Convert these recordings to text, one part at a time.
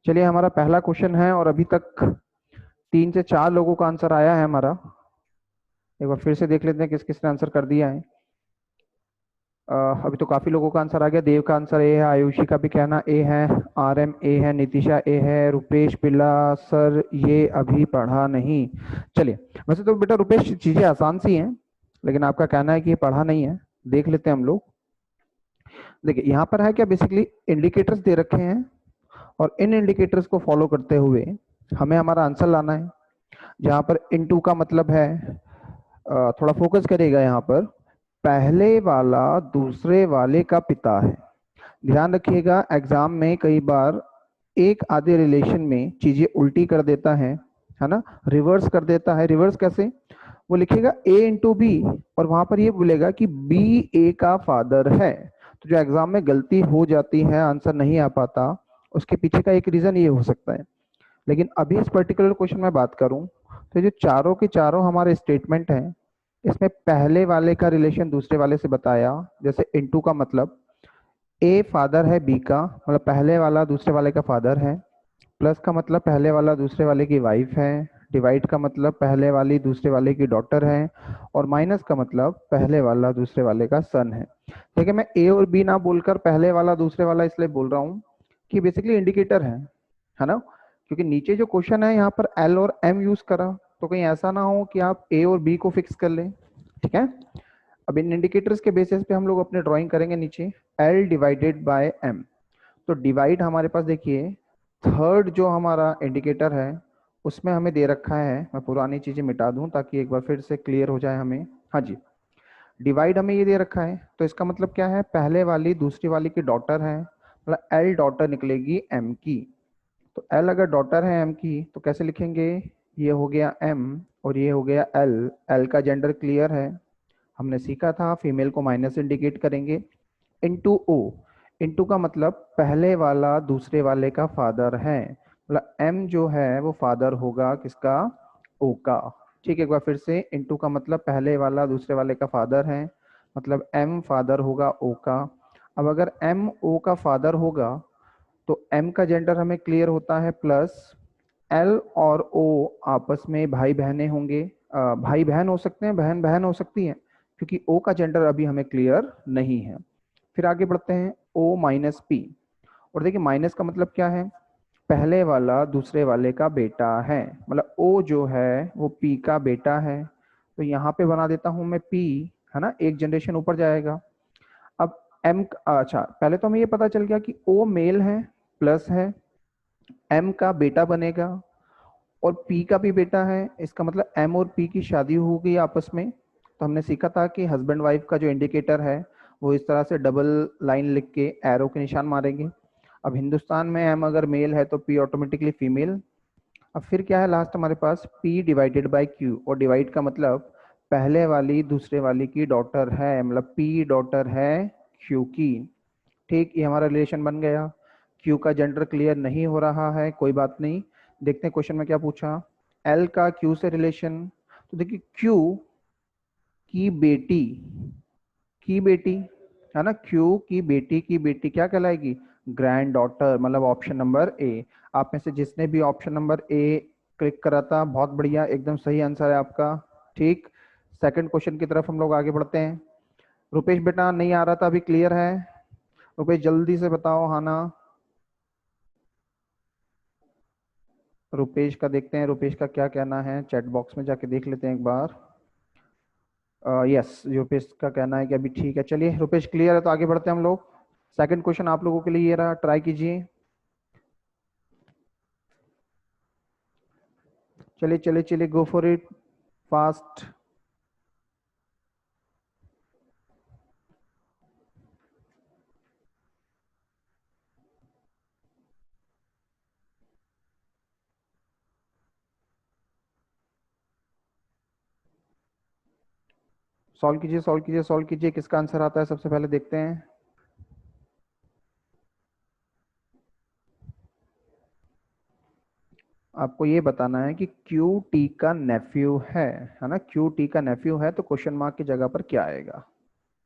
चलिए, हमारा पहला क्वेश्चन है और अभी तक 3 से 4 लोगों का आंसर आया है हमारा। एक बार फिर से देख लेते हैं किस किसने आंसर कर दिया है। अभी तो काफी लोगों का आंसर आ गया। देव का आंसर ए है, आयुषी का भी कहना ए है, आरएम ए है, नितिशा ए है, रुपेश बिल्ला सर ये अभी पढ़ा नहीं। चलिए, वैसे तो बेटा रुपेश चीजें आसान सी हैं, लेकिन आपका कहना है कि ये पढ़ा नहीं है। देख लेते हैं हम लोग। देखिए यहाँ पर है क्या, बेसिकली इंडिकेटर्स दे रखे हैं और इन इंडिकेटर्स को फॉलो करते हुए हमें हमारा आंसर लाना है। जहां पर इनटू का मतलब है, थोड़ा फोकस करिएगा यहाँ पर, पहले वाला दूसरे वाले का पिता है। ध्यान रखिएगा, एग्जाम में कई बार एक आधे रिलेशन में चीजें उल्टी कर देता है ना, रिवर्स कर देता है। रिवर्स कैसे? वो लिखेगा ए इंटू बी और वहां पर ये बोलेगा कि बी ए का फादर है। तो जो एग्जाम में गलती हो जाती है, आंसर नहीं आ पाता, उसके पीछे का एक रीजन ये हो सकता है। लेकिन अभी इस पर्टिकुलर क्वेश्चन में बात करूं तो जो चारों के चारों हमारे स्टेटमेंट हैं, इसमें पहले वाले का रिलेशन दूसरे वाले से बताया। जैसे इनटू का मतलब ए फादर है बी का, मतलब पहले वाला दूसरे वाले का फादर है। प्लस का मतलब पहले वाला दूसरे वाले की वाइफ है। डिवाइड का मतलब पहले वाली दूसरे वाले की डॉटर है। और माइनस का मतलब पहले वाला दूसरे वाले का सन है। ठीक है, मैं ए और बी ना बोलकर पहले वाला दूसरे वाला इसलिए बोल रहा हूँ कि बेसिकली इंडिकेटर है ना। क्योंकि नीचे जो क्वेश्चन है यहाँ पर एल और एम यूज करा, तो कहीं ऐसा ना हो कि आप ए और बी को फिक्स कर लें। ठीक है, अब इन इंडिकेटर्स के बेसिस पे हम लोग अपने ड्राइंग करेंगे। नीचे एल डिवाइडेड बाय एम, तो डिवाइड हमारे पास देखिए, थर्ड जो हमारा इंडिकेटर है उसमें हमें दे रखा है। मैं पुरानी चीजें मिटा दूं ताकि एक बार फिर से क्लियर हो जाए हमें। हाँ जी, डिवाइड हमें ये दे रखा है, तो इसका मतलब क्या है, पहले वाली दूसरी वाली की डॉटर है, मतलब एल डॉटर निकलेगी एम की। तो एल अगर डॉटर है एम की तो कैसे लिखेंगे, ये हो गया एम और ये हो गया एल। एल का जेंडर क्लियर है, हमने सीखा था फीमेल को माइनस इंडिकेट करेंगे। इंटू ओ, इंटू का मतलब पहले वाला दूसरे वाले का फादर है, मतलब एम जो है वो फादर होगा किसका, ओ का। ठीक है, एक बार फिर से, इंटू का मतलब पहले वाला दूसरे वाले का फादर है, मतलब एम फादर होगा ओ का। अब अगर एम ओ का फादर होगा तो एम का जेंडर हमें क्लियर होता है प्लस, एल और ओ आपस में भाई बहने होंगे। भाई बहन हो सकते हैं, बहन बहन हो सकती है, क्योंकि ओ का जेंडर अभी हमें क्लियर नहीं है। फिर आगे बढ़ते हैं, ओ माइनस पी। और देखिए माइनस का मतलब क्या है, पहले वाला दूसरे वाले का बेटा है, मतलब ओ जो है वो पी का बेटा है। तो यहाँ पे बना देता हूं मैं पी, है ना, एक जनरेशन ऊपर जाएगा। अब एम, अच्छा पहले तो हमें ये पता चल गया कि ओ मेल है, प्लस है, एम का बेटा बनेगा और पी का भी बेटा है। इसका मतलब एम और पी की शादी हो गई आपस में। तो हमने सीखा था कि हस्बैंड वाइफ का जो इंडिकेटर है वो इस तरह से डबल लाइन लिख के एरो के निशान मारेंगे। अब हिंदुस्तान में एम अगर मेल है तो पी ऑटोमेटिकली फीमेल। अब फिर क्या है लास्ट हमारे पास, पी डिवाइडेड बाय क्यू, और डिवाइड का मतलब पहले वाली दूसरे वाली की डॉटर है, मतलब पी डॉटर है क्यू की। ठीक, ये हमारा रिलेशन बन गया। क्यू का जेंडर क्लियर नहीं हो रहा है, कोई बात नहीं। देखते हैं क्वेश्चन में क्या पूछा, एल का क्यू से रिलेशन। तो देखिए क्यू की बेटी, की बेटी है ना, क्यू की बेटी क्या कहलाएगी, ग्रैंड डॉटर, मतलब ऑप्शन नंबर ए। आप में से जिसने भी ऑप्शन नंबर ए क्लिक करा था, बहुत बढ़िया, एकदम सही आंसर है आपका। ठीक, सेकंड क्वेश्चन की तरफ हम लोग आगे बढ़ते हैं। रुपेश बेटा नहीं आ रहा था, अभी क्लियर है? रुपेश जल्दी से बताओ, हाँ ना। रुपेश का देखते हैं, रुपेश का क्या कहना है, चैट बॉक्स में जाके देख लेते हैं एक बार। यस, रुपेश का कहना है कि अभी ठीक है। चलिए रुपेश क्लियर है तो आगे बढ़ते हैं हम लोग। सेकंड क्वेश्चन आप लोगों के लिए ये रहा, ट्राई कीजिए। चलिए चलिए चलिए, गो फॉर इट, फास्ट। सॉल्व कीजिए सॉल्व कीजिए सॉल्व कीजिए, किसका आंसर आता है सबसे पहले देखते हैं। आपको ये बताना है कि क्यू टी का नेफ्यू है ना, क्यू टी का नेफ्यू है तो क्वेश्चन मार्क की जगह पर क्या आएगा।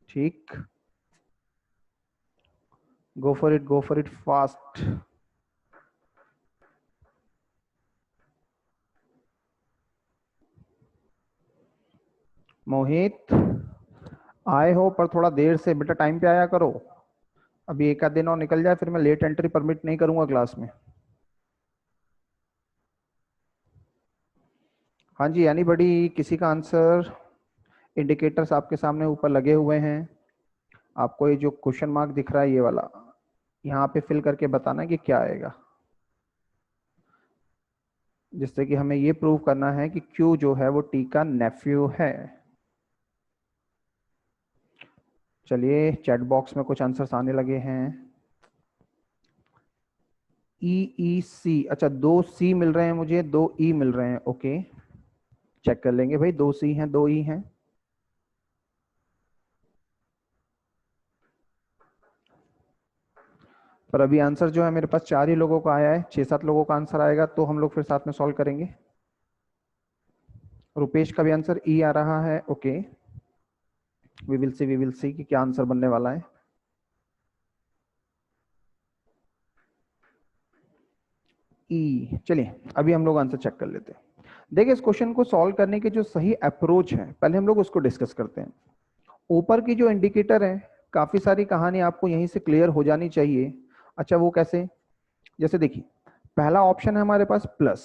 ठीक, गो फॉर इट फास्ट। मोहित आए हो पर थोड़ा देर से, बेटा टाइम पे आया करो। अभी एक आध दिन और निकल जाए फिर मैं लेट एंट्री परमिट नहीं करूंगा क्लास में। हाँ जी, एनीबॉडी, किसी का आंसर? इंडिकेटर्स आपके सामने ऊपर लगे हुए हैं। आपको ये जो क्वेश्चन मार्क दिख रहा है ये वाला, यहाँ पे फिल करके बताना कि क्या आएगा, जिससे कि हमें ये प्रूव करना है कि क्यू जो है वो टी का नेफ्यू है। चलिए चैट बॉक्स में कुछ आंसर्स आने लगे हैं। ई ई सी, अच्छा 2 C मिल रहे हैं मुझे, 2 E मिल रहे हैं। ओके, चेक कर लेंगे भाई, 2 C हैं 2 E हैं। पर अभी आंसर जो है मेरे पास 4 ही लोगों का आया है, 6-7 लोगों का आंसर आएगा तो हम लोग फिर साथ में सॉल्व करेंगे। रुपेश का भी आंसर ई आ रहा है। ओके, वी विल सी कि क्या आंसर बनने वाला है। ई, चलिए अभी हम लोग आंसर चेक कर लेते हैं। देखिए इस क्वेश्चन को सॉल्व करने के जो सही अप्रोच है पहले हम लोग उसको डिस्कस करते हैं। ऊपर की जो इंडिकेटर है, काफी सारी कहानी आपको यहीं से क्लियर हो जानी चाहिए। अच्छा वो कैसे? जैसे देखिए पहला ऑप्शन है हमारे पास प्लस,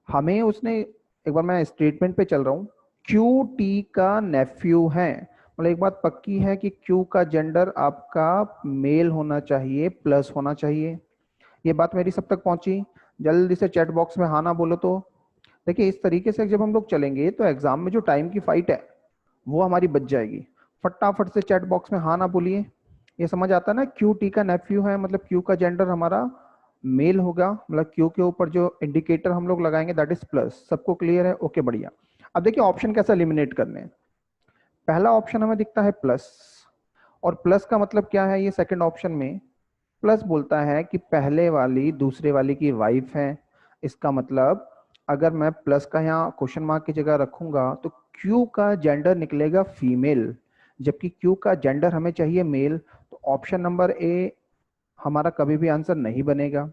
हमें उसने, एक बार मैं स्टेटमेंट पे चल रहा हूँ, क्यू टी का नेफ्यू है, मतलब एक बात पक्की है कि क्यू का जेंडर आपका मेल होना चाहिए, प्लस होना चाहिए। ये बात मेरी सब तक पहुंची? जल्दी से चैट बॉक्स में हाँ ना बोलो तो। देखिए इस तरीके से जब हम लोग चलेंगे तो एग्जाम में जो टाइम की फाइट है वो हमारी बच जाएगी। फटाफट से चैट बॉक्स में हाँ ना बोलिए। ये समझ आता है ना, क्यू टी का नेफ्यू है मतलब क्यू का जेंडर हमारा मेल होगा, मतलब क्यू के ऊपर जो इंडिकेटर हम लोग लगाएंगे दैट इज प्लस। सबको क्लियर है? ओके बढ़िया। अब देखिए ऑप्शन कैसे एलिमिनेट करने हैं। पहला ऑप्शन हमें दिखता है प्लस, और प्लस का मतलब क्या है? ये सेकंड ऑप्शन में प्लस बोलता है कि पहले वाली दूसरे वाली की वाइफ है। इसका मतलब अगर मैं प्लस का यहाँ क्वेश्चन मार्क की जगह रखूंगा तो क्यू का जेंडर निकलेगा फीमेल, जबकि क्यू का जेंडर हमें चाहिए मेल। तो ऑप्शन नंबर ए हमारा कभी भी आंसर नहीं बनेगा।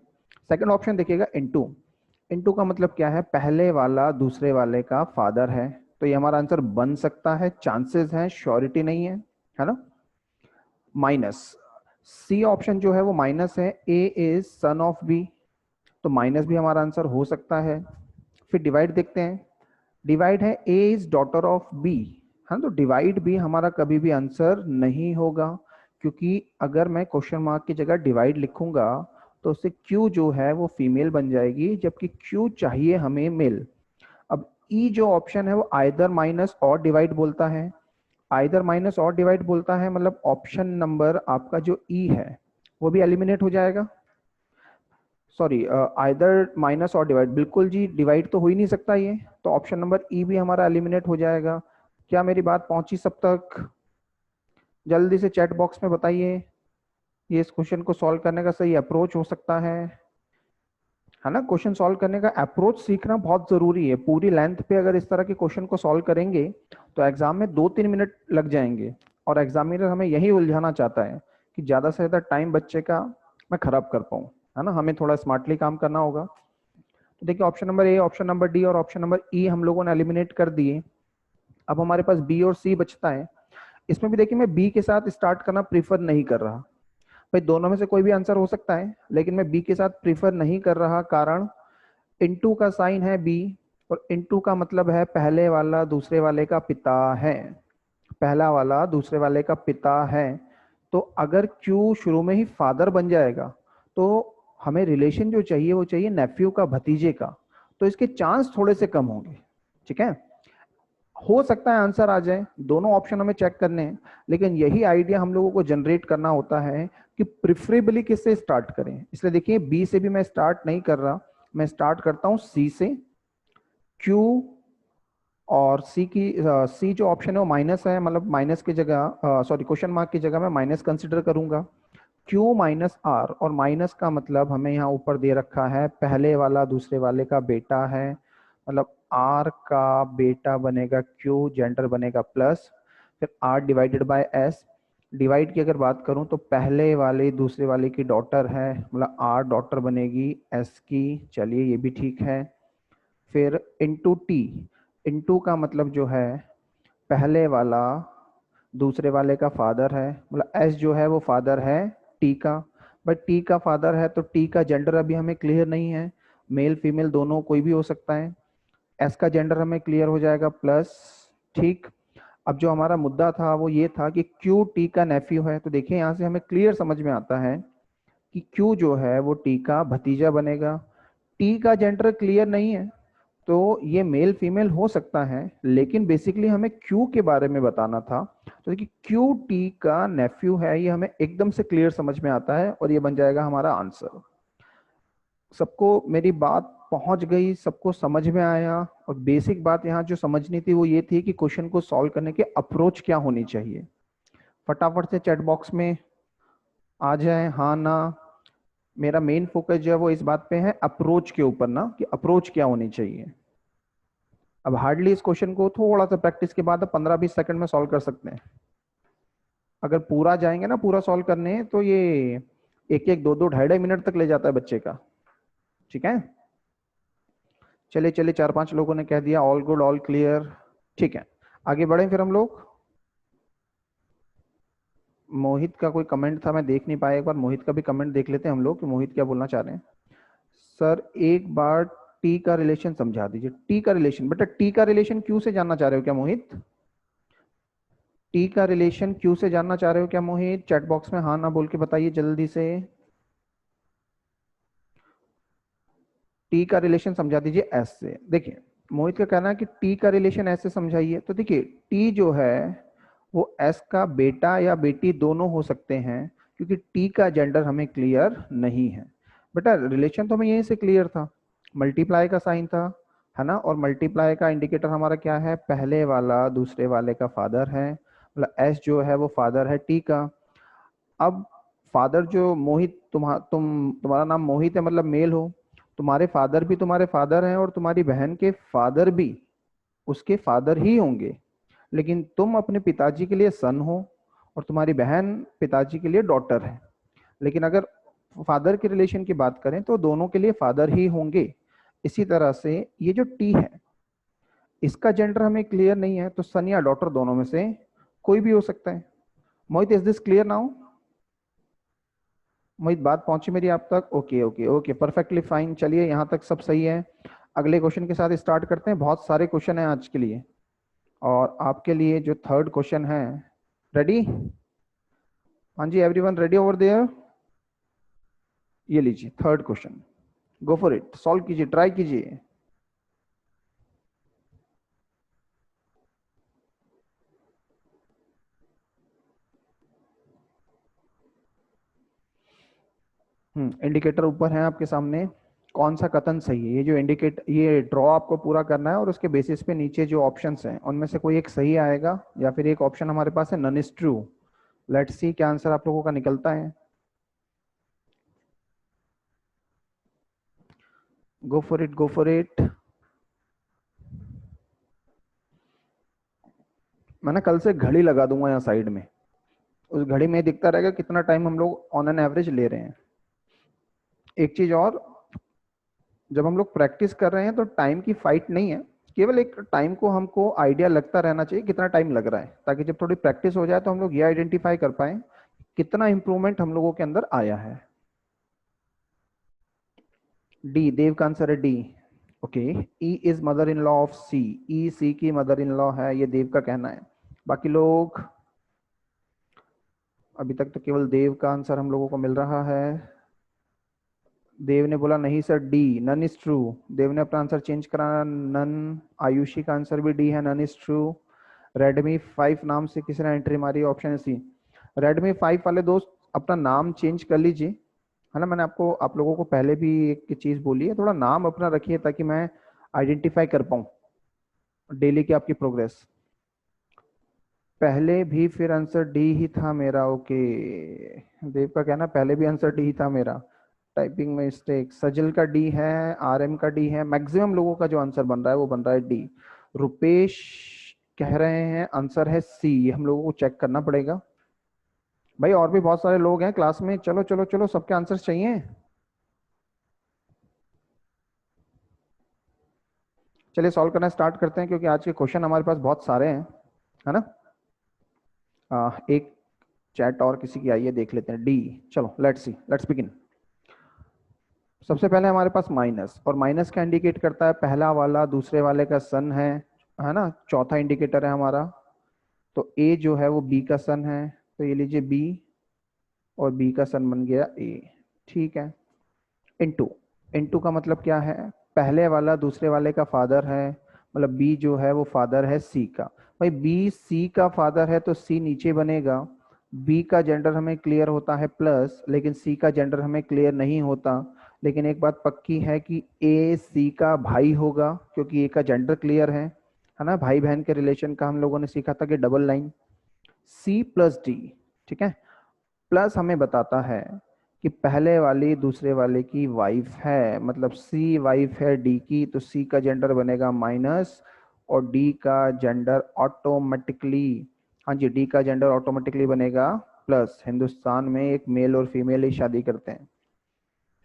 सेकंड ऑप्शन देखिएगा इनटू, इनटू का मतलब क्या है? पहले वाला दूसरे वाले का फादर है, तो ये हमारा आंसर बन सकता है, चांसेस हैं, श्योरिटी नहीं है ना। माइनस, सी ऑप्शन जो है वो माइनस है, ए इज सन ऑफ बी, तो माइनस भी हमारा आंसर हो सकता है। फिर डिवाइड देखते हैं, डिवाइड है ए इज डॉटर ऑफ बी, हाँ तो डिवाइड भी हमारा कभी भी आंसर नहीं होगा, क्योंकि अगर मैं क्वेश्चन मार्क की जगह डिवाइड लिखूंगा तो उससे क्यू जो है वो फीमेल बन जाएगी, जबकि क्यू चाहिए हमें मेल। अब ई जो ऑप्शन है वो आइदर माइनस और डिवाइड बोलता है, आइदर माइनस और डिवाइड बोलता है, मतलब ऑप्शन नंबर आपका जो ई है वो भी एलिमिनेट हो जाएगा। सॉरी, आइदर माइनस और डिवाइड, बिल्कुल जी, डिवाइड तो हो ही नहीं सकता ये, तो ऑप्शन नंबर ई भी हमारा एलिमिनेट हो जाएगा। क्या मेरी बात पहुंची सब तक? जल्दी से चैट बॉक्स में बताइए ये इस क्वेश्चन को सॉल्व करने का सही अप्रोच हो सकता है ना। क्वेश्चन सॉल्व करने का अप्रोच सीखना बहुत जरूरी है। पूरी लेंथ पे अगर इस तरह के क्वेश्चन को सॉल्व करेंगे तो एग्जाम में 2-3 मिनट लग जाएंगे, और एग्जामिनर हमें यही उलझाना चाहता है कि ज्यादा से ज्यादा टाइम बच्चे का मैं खराब कर पाऊँ, है ना। हमें थोड़ा स्मार्टली काम करना होगा। तो देखिए option number A, option number D और ऑप्शन नंबर ई हम लोगों ने एलिमिनेट कर दिए। अब हमारे पास बी और सी बचता है। इसमें भी देखिए मैं बी के साथ स्टार्ट करना प्रीफर नहीं कर रहा। भाई दोनों में से कोई भी आंसर हो सकता है, लेकिन मैं बी के साथ प्रीफर नहीं कर रहा, कारण इनटू का साइन है बी, और इनटू का मतलब है पहले वाला दूसरे वाले का पिता है, पहला वाला दूसरे वाले का पिता है। तो अगर क्यू शुरू में ही फादर बन जाएगा तो हमें रिलेशन जो चाहिए वो चाहिए नेफ्यू का भतीजे का, तो इसके चांस थोड़े से कम होंगे। ठीक है, हो सकता है आंसर आ जाए, दोनों ऑप्शन हमें चेक करने हैं, लेकिन यही आइडिया हम लोगों को जनरेट करना होता है कि प्रिफरेबली किससे स्टार्ट करें। इसलिए देखिए बी से भी मैं स्टार्ट नहीं कर रहा, मैं स्टार्ट करता हूं सी से। क्यू और सी की, सी जो ऑप्शन है वो माइनस है, मतलब माइनस की जगह, सॉरी क्वेश्चन मार्क की जगह मैं माइनस कंसिडर करूंगा। क्यू माइनस आर, और माइनस का मतलब हमें यहाँ ऊपर दे रखा है पहले वाला दूसरे वाले का बेटा है, मतलब आर का बेटा बनेगा क्यू, जेंडर बनेगा प्लस, फिर R divided by S. Divide की अगर बात करूं तो पहले वाले दूसरे वाले की डॉटर है, मतलब आर डॉटर बनेगी एस की, चलिए ये भी ठीक है। फिर इंटू टी, इंटू का मतलब जो है पहले वाला दूसरे वाले का फादर है, मतलब एस जो है वो फादर है टी का, बट टी का फादर है तो टी का जेंडर अभी हमें क्लियर नहीं है, मेल फीमेल दोनों कोई भी हो सकता है। एस का जेंडर हमें क्लियर हो जाएगा प्लस, ठीक। अब जो हमारा मुद्दा था वो ये था कि क्यू टी का नेफ्यू है, तो देखिए यहाँ से हमें क्लियर समझ में आता है कि क्यू जो है वो टी का भतीजा बनेगा। टी का जेंडर क्लियर नहीं है तो ये मेल फीमेल हो सकता है, लेकिन बेसिकली हमें क्यू के बारे में बताना था। तो देखिए क्यू टी का नेफ्यू है, ये हमें एकदम से क्लियर समझ में आता है और ये बन जाएगा हमारा आंसर। सबको मेरी बात पहुंच गई, सबको समझ में आया? और बेसिक बात यहाँ जो समझनी थी वो ये थी कि क्वेश्चन को सॉल्व करने की अप्रोच क्या होनी चाहिए। फटाफट से चैट बॉक्स में आ जाए हाँ ना। मेरा मेन फोकस जो है वो इस बात पे है अप्रोच के ऊपर ना, कि अप्रोच क्या होनी चाहिए। अब हार्डली इस क्वेश्चन को थोड़ा सा प्रैक्टिस के बाद 15-20 सेकंड में सॉल्व कर सकते हैं। अगर पूरा जाएंगे ना पूरा सॉल्व करने, तो ये एक एक दो दो ढाई ढाई मिनट तक ले जाता है बच्चे का। ठीक है, चलिए चलिए 4-5 लोगों ने कह दिया ऑल गुड ऑल क्लियर। ठीक है, आगे बढ़े फिर हम लोग। मोहित का कोई कमेंट था, मैं देख नहीं पाया, एक बार मोहित का भी कमेंट देख लेते हैं हम लोग कि मोहित क्या बोलना चाह रहे हैं। सर एक बार टी का रिलेशन समझा दीजिए। टी का रिलेशन, बेटा टी का रिलेशन क्यू से जानना चाह रहे हो क्या मोहित? टी का रिलेशन क्यू से जानना चाह रहे हो क्या मोहित? चैट बॉक्स में हाँ ना बोल के बताइए जल्दी से। टी का रिलेशन समझा दीजिए एस से। देखिए मोहित का कहना है कि टी का रिलेशन एस से समझाइए, तो देखिए टी जो है वो एस का बेटा या बेटी दोनों हो सकते हैं, क्योंकि टी का जेंडर हमें क्लियर नहीं है। बेटा रिलेशन तो हमें यहीं से क्लियर था, मल्टीप्लाई का साइन था, है ना? और मल्टीप्लाई का इंडिकेटर हमारा क्या है? पहले वाला दूसरे वाले का फादर है, मतलब एस जो है वो फादर है टी का। अब फादर जो मोहित, तुम्हारा नाम मोहित है मतलब मेल हो, तुम्हारे फादर भी तुम्हारे फादर हैं और तुम्हारी बहन के फादर भी उसके फादर ही होंगे, लेकिन तुम अपने पिताजी के लिए सन हो और तुम्हारी बहन पिताजी के लिए डॉटर है। लेकिन अगर फादर के रिलेशन की बात करें तो दोनों के लिए फादर ही होंगे। इसी तरह से ये जो टी है इसका जेंडर हमें क्लियर नहीं है, तो सन या डॉटर दोनों में से कोई भी हो सकता है। मोहित इज दिस क्लियर नाउ? मोहित बात पहुंची मेरी आप तक? Okay okay okay, perfectly fine. चलिए यहाँ तक सब सही है। अगले क्वेश्चन के साथ स्टार्ट करते हैं। बहुत सारे क्वेश्चन हैं आज के लिए, और आपके लिए जो थर्ड क्वेश्चन है, रेडी? हाँ जी, एवरीवन रेडी ओवर देयर? ये लीजिए third question, go for it, solve कीजिए, ट्राई कीजिए। इंडिकेटर ऊपर है आपके सामने, कौन सा कथन सही है? ये जो इंडिकेट, ये ड्रॉ आपको पूरा करना है और उसके बेसिस पे नीचे जो ऑप्शंस हैं उनमें से कोई एक सही आएगा, या फिर एक ऑप्शन हमारे पास है none is true. Let's see क्या आंसर आप लोगों का निकलता है। Go for it, go for it. मैं ना कल से घड़ी लगा दूंगा यहाँ साइड में, उस घड़ी में दिखता रहेगा कितना टाइम हम लोग ऑन एन एवरेज ले रहे हैं। एक चीज और, जब हम लोग प्रैक्टिस कर रहे हैं तो टाइम की फाइट नहीं है, केवल एक टाइम को हमको आइडिया लगता रहना चाहिए कितना टाइम लग रहा है, ताकि जब थोड़ी प्रैक्टिस हो जाए तो हम लोग ये आइडेंटिफाई कर पाए कितना इंप्रूवमेंट हम लोगों के अंदर आया है। डी, देव का आंसर है D. Okay, E is mother in law of C, E C की मदर इन लॉ है, ये देव का कहना है। बाकी लोग, अभी तक तो केवल देव का आंसर हम लोगों को मिल रहा है। देव ने बोला नहीं sir D, none is true. Dev ने अपना आंसर चेंज करा, नन। आयुषी का आंसर भी डी है, नन इज ट्रू। रेडमी 5 नाम से किसी ने एंट्री मारी, ऑप्शन है सी। रेडमी 5 वाले दोस्त अपना नाम चेंज कर लीजिए, है ना? मैंने आपको, आप लोगों को पहले भी एक चीज बोली है, थोड़ा नाम अपना रखिए ताकि मैं आइडेंटिफाई कर पाऊँ डेली की आपकी प्रोग्रेस। पहले भी फिर आंसर डी ही था मेरा, ओके। देव का कहना पहले भी आंसर डी ही था मेरा, टाइपिंग मिस्टेक। सजल का डी है, आरएम का डी है, मैक्सिमम लोगों का जो आंसर बन रहा है वो बन रहा है डी। रुपेश कह रहे हैं आंसर है सी, ये हम लोगों को चेक करना पड़ेगा। भाई और भी बहुत सारे लोग हैं क्लास में, चलो चलो चलो, सबके आंसर चाहिए। चलिए सॉल्व करना स्टार्ट करते हैं, क्योंकि आज के क्वेश्चन हमारे पास बहुत सारे हैं। है ना। एक चैट और किसी की आई है, देख लेते हैं। डी, चलो लेट्स सी, लेट्स बिगिन। सबसे पहले हमारे पास माइनस, और माइनस का इंडिकेट करता है पहला वाला दूसरे वाले का सन है ना। चौथा इंडिकेटर है हमारा, तो ए जो है वो बी का सन है, तो ये लीजिए बी, और बी का सन बन गया ए। ठीक है। इनटू, इनटू का मतलब क्या है, पहले वाला दूसरे वाले का फादर है, मतलब बी जो है वो फादर है सी का। भाई बी सी का फादर है तो सी नीचे बनेगा। बी का जेंडर हमें क्लियर होता है प्लस, लेकिन सी का जेंडर हमें क्लियर नहीं होता। लेकिन एक बात पक्की है कि ए सी का भाई होगा, क्योंकि ए का जेंडर क्लियर है ना। भाई बहन के रिलेशन का हम लोगों ने सीखा था कि double line, C plus D. ठीक है। प्लस हमें बताता है कि पहले वाली दूसरे वाले की वाइफ है, मतलब सी वाइफ है डी की, तो सी का जेंडर बनेगा माइनस, और डी का जेंडर ऑटोमेटिकली, हाँ जी, डी का जेंडर ऑटोमेटिकली बनेगा प्लस। हिंदुस्तान में एक मेल और फीमेल ही शादी करते हैं।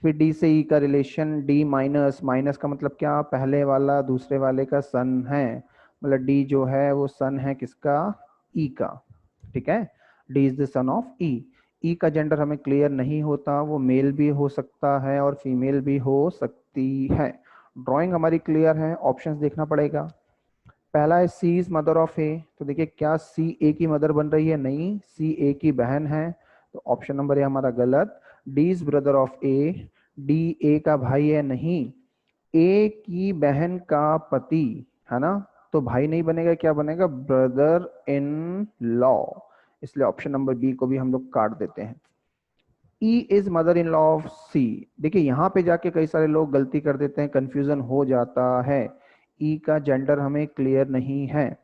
फिर डी से ई का रिलेशन, डी माइनस, माइनस का मतलब क्या, पहले वाला दूसरे वाले का सन है, मतलब डी जो है वो सन है किसका, ई का। ठीक है। D is the son of E. E का जेंडर हमें क्लियर नहीं होता, वो मेल भी हो सकता है और फीमेल भी हो सकती है। ड्राइंग हमारी क्लियर है, ऑप्शंस देखना पड़ेगा। पहला है सी इज मदर ऑफ ए, तो देखिए क्या सी ए की मदर बन रही है, नहीं, सी ए की बहन है, तो ऑप्शन नंबर ए हमारा गलत। D is brother of A, D A का भाई है, नहीं, ए की बहन का पति, है ना, तो भाई नहीं बनेगा, क्या बनेगा, ब्रदर इन लॉ। इसलिए ऑप्शन नंबर बी को भी हम लोग काट देते हैं। E is mother in law of C, देखिए यहाँ पे जाके कई सारे लोग गलती कर देते हैं, कंफ्यूजन हो जाता है। ई का जेंडर हमें क्लियर नहीं है।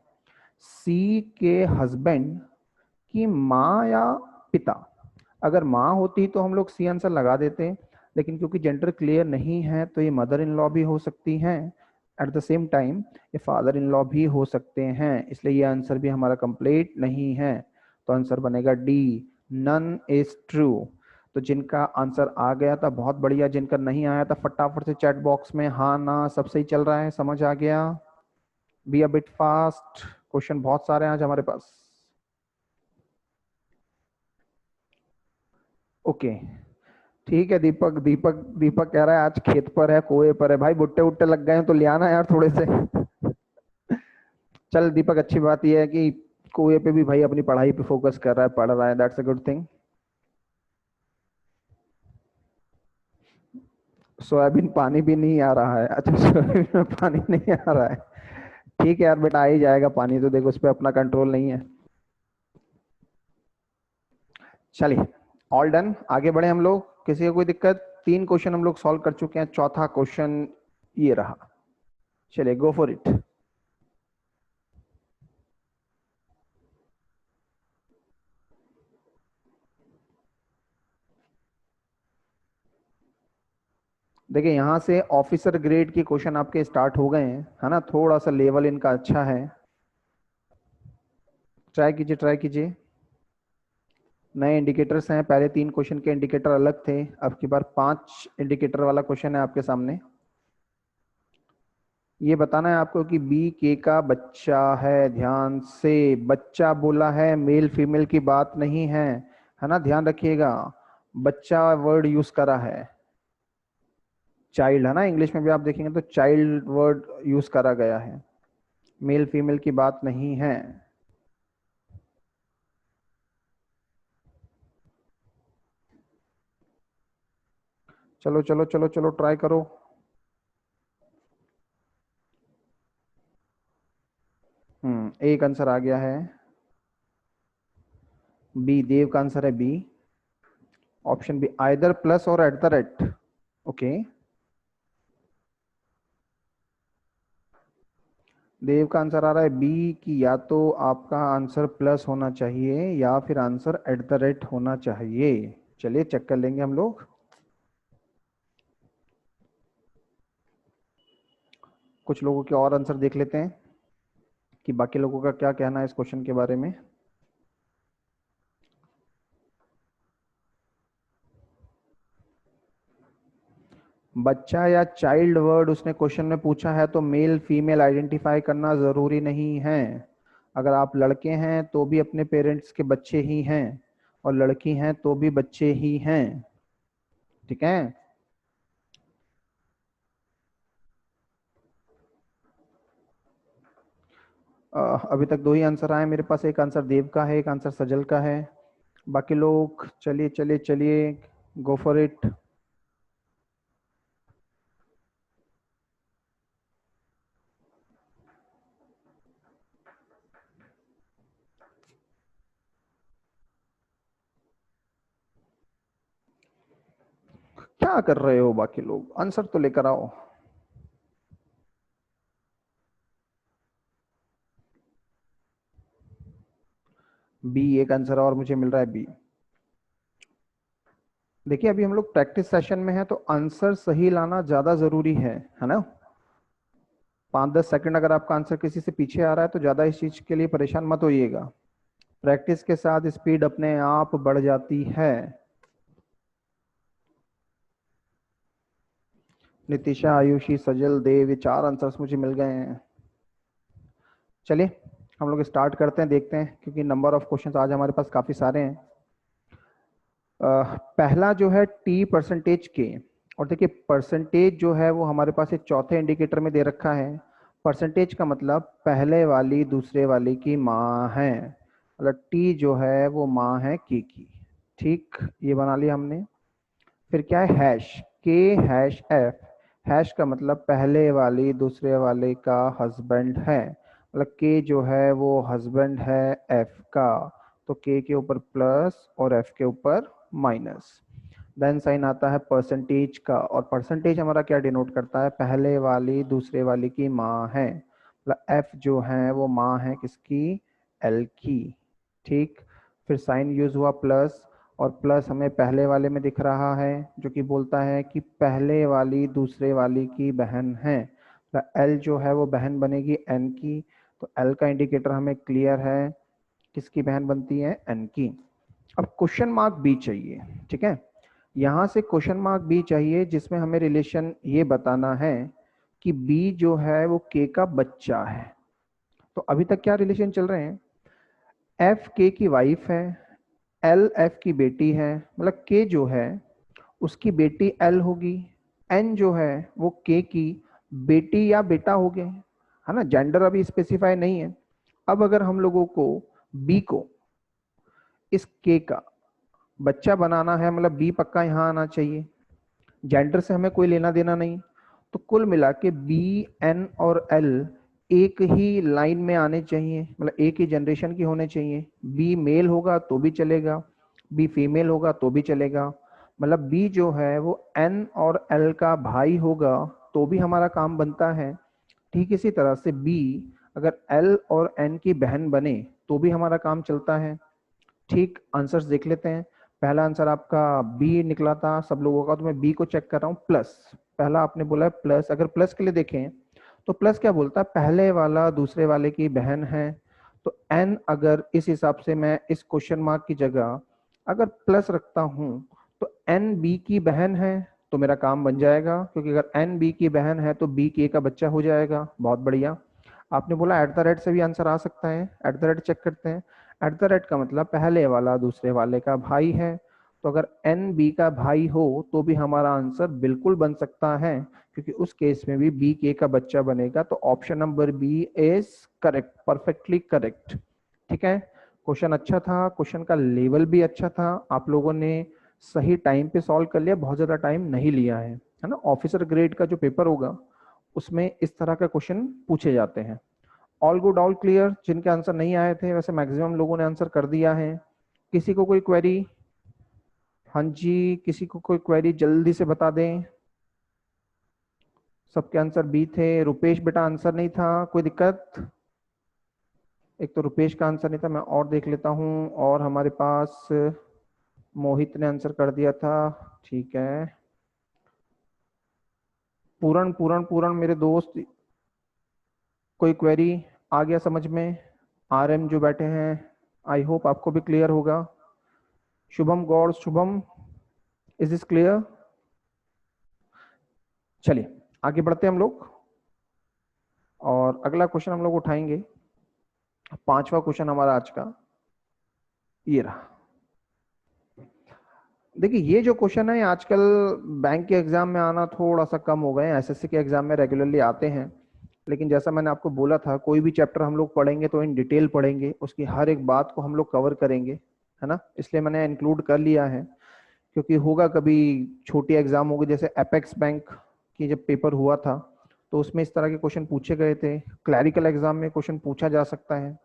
सी के हस्बैंड की माँ या पिता, अगर माँ होती तो हम लोग सी आंसर लगा देते, लेकिन क्योंकि जेंडर क्लियर नहीं है तो ये मदर इन लॉ भी हो सकती हैं, एट द सेम टाइम ये फादर इन लॉ भी हो सकते हैं, इसलिए ये आंसर भी हमारा कंप्लीट नहीं है। तो आंसर बनेगा डी, नन इज ट्रू। तो जिनका आंसर आ गया था बहुत बढ़िया, जिनका नहीं आया था फटाफट से चैट बॉक्स में हाँ ना सब सही चल रहा है, समझ आ गया। Be a bit fast, question बहुत सारे हैं आज हमारे पास। ओके ठीक है। दीपक दीपक दीपक कह रहा है आज खेत पर है, कुएं पर है, भाई भुट्टे उट्टे लग गए हैं तो ले आना यार थोड़े से। चल दीपक, अच्छी बात यह है कि कुएं पे भी भाई अपनी पढ़ाई पे फोकस कर रहा है, पढ़ रहा है, that's a good thing. Soybean पानी भी नहीं आ रहा है, अच्छा सोयाबीन में पानी नहीं आ रहा है। ठीक है यार बेटा, आ ही जाएगा पानी, तो देखो उस पर अपना कंट्रोल नहीं है। चलिए, ऑल डन, आगे बढ़े हम लोग, किसी को कोई दिक्कत। तीन क्वेश्चन हम लोग सॉल्व कर चुके हैं, चौथा क्वेश्चन ये रहा। चलिए गो फॉर इट। देखिए यहाँ से ऑफिसर ग्रेड के क्वेश्चन आपके स्टार्ट हो गए हैं, है ना, थोड़ा सा लेवल इनका अच्छा है। ट्राई कीजिए, ट्राई कीजिए। नए इंडिकेटर्स हैं, पहले तीन क्वेश्चन के इंडिकेटर अलग थे, अब की बार 5 इंडिकेटर वाला क्वेश्चन है आपके सामने। ये बताना है आपको कि बी के का बच्चा है, ध्यान से, बच्चा बोला है, मेल फीमेल की बात नहीं है ना, ध्यान रखिएगा। बच्चा वर्ड यूज करा है, चाइल्ड, है ना, इंग्लिश में भी आप देखेंगे तो चाइल्ड वर्ड यूज करा गया है, मेल फीमेल की बात नहीं है। चलो चलो चलो चलो, ट्राई करो। एक आंसर आ गया है, बी, देव का आंसर है B. Option B, either plus और at the rate. Okay, Dev का आंसर आ रहा है बी की, या तो आपका आंसर प्लस होना चाहिए या फिर आंसर एट द रेट होना चाहिए। चलिए चेक कर लेंगे हम लोग। कुछ लोगों के और आंसर देख लेते हैं कि बाकी लोगों का क्या कहना है इस क्वेश्चन के बारे में। बच्चा या चाइल्ड वर्ड उसने क्वेश्चन में पूछा है, तो मेल फीमेल आइडेंटिफाई करना जरूरी नहीं है। अगर आप लड़के हैं तो भी अपने पेरेंट्स के बच्चे ही हैं, और लड़की हैं तो भी बच्चे ही हैं। ठीक है। अभी तक दो ही आंसर आए मेरे पास, एक आंसर देव का है, एक आंसर सजल का है। बाकी लोग चलिए चलिए चलिए, गो फॉर इट। क्या कर रहे हो बाकी लोग, आंसर तो लेकर आओ। बी एक आंसर और मुझे मिल रहा है, बी। देखिए अभी हम लोग प्रैक्टिस सेशन में हैं, तो आंसर सही लाना ज्यादा जरूरी है ना। 5-10 सेकंड अगर आपका आंसर किसी से पीछे आ रहा है तो ज्यादा इस चीज के लिए परेशान मत होइएगा। प्रैक्टिस के साथ स्पीड अपने आप बढ़ जाती है। नितिशा, आयुषी, सजल, देव, ये 4 आंसर्स मुझे मिल गए हैं। चलिए हम लोग स्टार्ट करते हैं, देखते हैं, क्योंकि नंबर ऑफ क्वेश्चंस आज हमारे पास काफी सारे हैं। पहला जो है टी परसेंटेज के, और देखिए परसेंटेज जो है वो हमारे पास एक चौथे इंडिकेटर में दे रखा है। परसेंटेज का मतलब पहले वाली दूसरे वाली की माँ है, मतलब टी जो है वो माँ है के की। ठीक, ये बना लिया हमने। फिर क्या है, हैश के हैश एफ। हैश का मतलब पहले वाली दूसरे वाले का हस्बैंड है, मतलब के जो है वो हस्बैंड है एफ का। तो के ऊपर प्लस और एफ के ऊपर माइनस। देन साइन आता है परसेंटेज का, और परसेंटेज हमारा क्या डिनोट करता है, पहले वाली दूसरे वाली की माँ है, मतलब एफ जो है वो माँ है किसकी, एल की। ठीक। फिर साइन यूज हुआ प्लस, और प्लस हमें पहले वाले में दिख रहा है जो कि बोलता है कि पहले वाली दूसरे वाली की बहन है, एल जो है वो बहन बनेगी एन की। तो एल का इंडिकेटर हमें क्लियर है, किसकी बहन बनती है, एन की। अब क्वेश्चन मार्क बी चाहिए। ठीक है, यहां से क्वेश्चन मार्क बी चाहिए जिसमें हमें रिलेशन ये बताना है कि बी जो है वो के का बच्चा है। तो अभी तक क्या रिलेशन चल रहे हैं, एफ के की वाइफ है, एल एफ की बेटी है, मतलब के जो है उसकी बेटी एल होगी, एन जो है वो के की बेटी या बेटा हो गए, है ना, जेंडर अभी स्पेसिफाई नहीं है। अब अगर हम लोगों को बी को इस के का बच्चा बनाना है, मतलब बी पक्का यहाँ आना चाहिए, जेंडर से हमें कोई लेना देना नहीं। तो कुल मिला के बी, एन और एल एक ही लाइन में आने चाहिए, मतलब एक ही जनरेशन की होने चाहिए। बी मेल होगा तो भी चलेगा, बी फीमेल होगा तो भी चलेगा, मतलब बी जो है वो एन और एल का भाई होगा तो भी हमारा काम बनता है। ठीक इसी तरह से बी अगर एल और एन की बहन बने तो भी हमारा काम चलता है। ठीक, आंसर्स देख लेते हैं। पहला आंसर आपका बी निकला था सब लोगों का, तो मैं बी को चेक कर रहा हूँ, प्लस। पहला आपने बोला है प्लस, अगर प्लस के लिए देखें तो प्लस क्या बोलता है, पहले वाला दूसरे वाले की बहन है। तो एन अगर इस हिसाब से मैं इस क्वेश्चन मार्क की जगह अगर प्लस रखता हूँ तो एन बी की बहन है, तो मेरा काम बन जाएगा, क्योंकि अगर एन बी की बहन है तो बी के का बच्चा हो जाएगा। बहुत बढ़िया। आपने बोला एट द रेट से भी आंसर आ सकता है, एट द रेट चेक करते हैं। एट द रेट का मतलब पहले वाला दूसरे वाले का भाई है, तो अगर एन बी का भाई हो तो भी हमारा आंसर बिल्कुल बन सकता है, क्योंकि उस केस में भी बी के का बच्चा बनेगा। तो option number B is correct, perfectly correct. ठीक है, क्वेश्चन अच्छा था, क्वेश्चन का लेवल भी अच्छा था, आप लोगों ने सही टाइम पे सॉल्व कर लिया, बहुत ज्यादा टाइम नहीं लिया है ना। ऑफिसर ग्रेड का जो पेपर होगा उसमें इस तरह का क्वेश्चन पूछे जाते हैं। All good, all clear. जिनके आंसर नहीं आए थे वैसे मैक्सिमम लोगों ने आंसर कर दिया है। किसी को कोई क्वेरी, हाँ जी, किसी को कोई क्वेरी जल्दी से बता दें। सबके आंसर बी थे। रुपेश बेटा आंसर नहीं था, कोई दिक्कत, एक तो रुपेश का आंसर नहीं था, मैं और देख लेता हूँ। और हमारे पास मोहित ने आंसर कर दिया था, ठीक है। पूरण पूरण पूरण मेरे दोस्त, कोई क्वेरी आ गया समझ में। आरएम जो बैठे हैं, आई होप आपको भी क्लियर होगा। Shubham Gaur, Shubham, is this clear. चलिए आगे बढ़ते हैं हम लोग, और अगला क्वेश्चन हम लोग उठाएंगे। पांचवा क्वेश्चन हमारा आज का ये रहा। देखिए ये जो क्वेश्चन है आजकल बैंक के एग्जाम में आना थोड़ा सा कम हो गए हैं, एसएससी के एग्जाम में रेगुलरली आते हैं। लेकिन जैसा मैंने आपको बोला था, कोई भी चैप्टर हम लोग पढ़ेंगे तो इन डिटेल पढ़ेंगे, उसकी हर एक बात को हम लोग कवर करेंगे, है ना। इसलिए मैंने इंक्लूड कर लिया है, क्योंकि होगा कभी छोटी एग्जाम होगी, जैसे एपेक्स बैंक की जब पेपर हुआ था तो उसमें इस तरह के क्वेश्चन पूछे गए थे। क्लैरिकल एग्जाम में क्वेश्चन पूछा जा सकता है,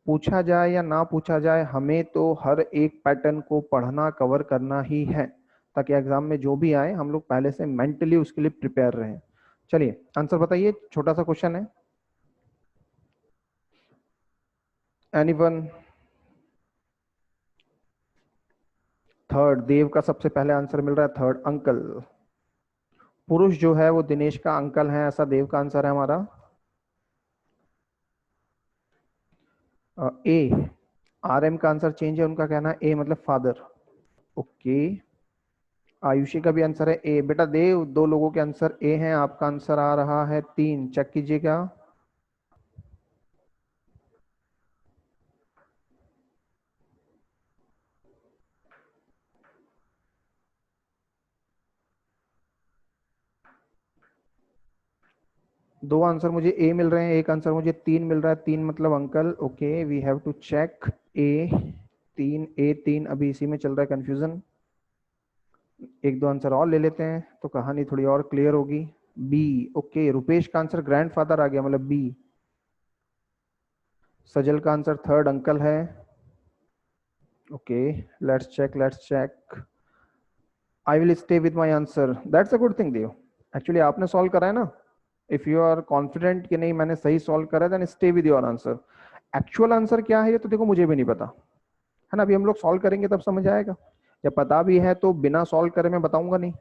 पूछा जाए या ना पूछा जाए, हमें तो हर एक पैटर्न को पढ़ना कवर करना ही है, ताकि एग्जाम में जो भी आए हम लोग पहले से मेंटली उसके लिए प्रिपेयर रहें। चलिए आंसर बताइए, छोटा सा क्वेश्चन है। एनीवन? थर्ड, देव का सबसे पहले आंसर मिल रहा है थर्ड, अंकल। पुरुष जो है वो दिनेश का अंकल है, ऐसा देव का आंसर है हमारा। ए, आरएम का आंसर चेंज है, उनका कहना है ए मतलब फादर। ओके, आयुषी का भी आंसर है ए। बेटा देव, दो लोगों के आंसर ए हैं, आपका आंसर आ रहा है 3, चेक कीजिएगा। दो आंसर मुझे ए मिल रहे हैं, एक आंसर मुझे 3 मिल रहा है, 3 मतलब uncle. Okay, we have to check A 3, A 3, अभी इसी में चल रहा है कंफ्यूजन। एक दो आंसर और ले लेते हैं तो कहानी थोड़ी और क्लियर होगी। बी, ओके, रुपेश का आंसर ग्रैंडफादर आ गया, मतलब बी। सजल का आंसर थर्ड, अंकल है। Okay, let's check, let's check. I will stay with my answer, that's a good thing Dev. Actually आपने सॉल्व करा है ना, इफ यू आर कॉन्फिडेंट कि नहीं मैंने सही सॉल्व करा then stay with your answer. Actual answer क्या है ये तो देखो मुझे भी नहीं पता, है ना। अभी हम लोग सॉल्व करेंगे तब समझ आएगा, जब पता भी है तो बिना सॉल्व करे मैं बताऊंगा नहीं।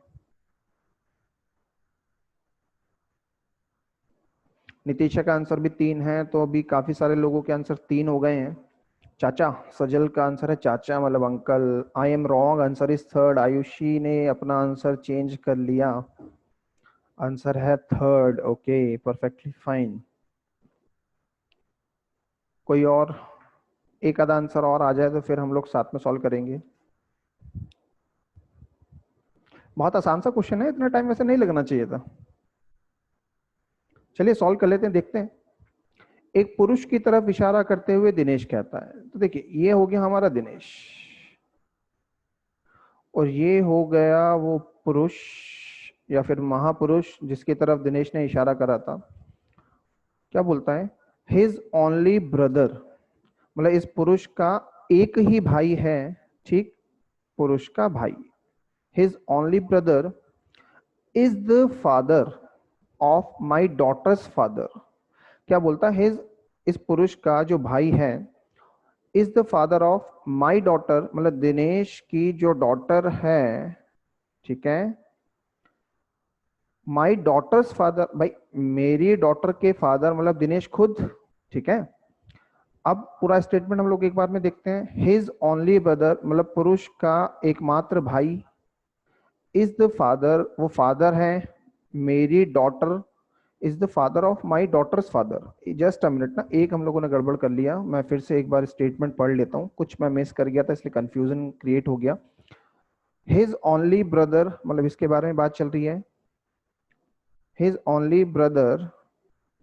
नितीशा का आंसर भी 3 है, तो अभी काफी सारे लोगों के आंसर 3 हो गए हैं। चाचा, सजल का आंसर है चाचा मतलब uncle. I am wrong, answer is third. Ayushi ने अपना आंसर चेंज कर लिया, आंसर है थर्ड। Okay, perfectly fine. कोई और एक आधा आंसर और आ जाए तो फिर हम लोग साथ में सॉल्व करेंगे। बहुत आसान सा क्वेश्चन है, इतना टाइम वैसे नहीं लगना चाहिए था। चलिए सॉल्व कर लेते हैं, देखते हैं। एक पुरुष की तरफ इशारा करते हुए दिनेश कहता है, तो देखिए ये हो गया हमारा दिनेश, और ये हो गया वो पुरुष या फिर महापुरुष जिसकी तरफ दिनेश ने इशारा करा था। क्या बोलता है? हिज ओनली ब्रदर, मतलब इस पुरुष का एक ही भाई है, ठीक, पुरुष का भाई। His only brother is the father of my daughter's father. क्या बोलता है? हिज, इस पुरुष का जो भाई है, is the father of my daughter, मतलब दिनेश की जो डॉटर है, ठीक है, माई डॉटर्स फादर, भाई मेरी डॉटर के फादर मतलब दिनेश खुद, ठीक है। अब पूरा स्टेटमेंट हम लोग एक बार में देखते हैं। हिज ओनली ब्रदर मतलब पुरुष का एकमात्र भाई, इज द फादर वो फादर है, मेरी daughter is the father of my daughter's father. Just a minute ना, एक हम लोगों ने गड़बड़ कर लिया, मैं फिर से एक बार स्टेटमेंट पढ़ लेता हूँ, कुछ मैं मिस कर गया था इसलिए कंफ्यूजन क्रिएट हो गया। हिज ओनली ब्रदर मतलब इसके बारे में बात चल रही है। His only brother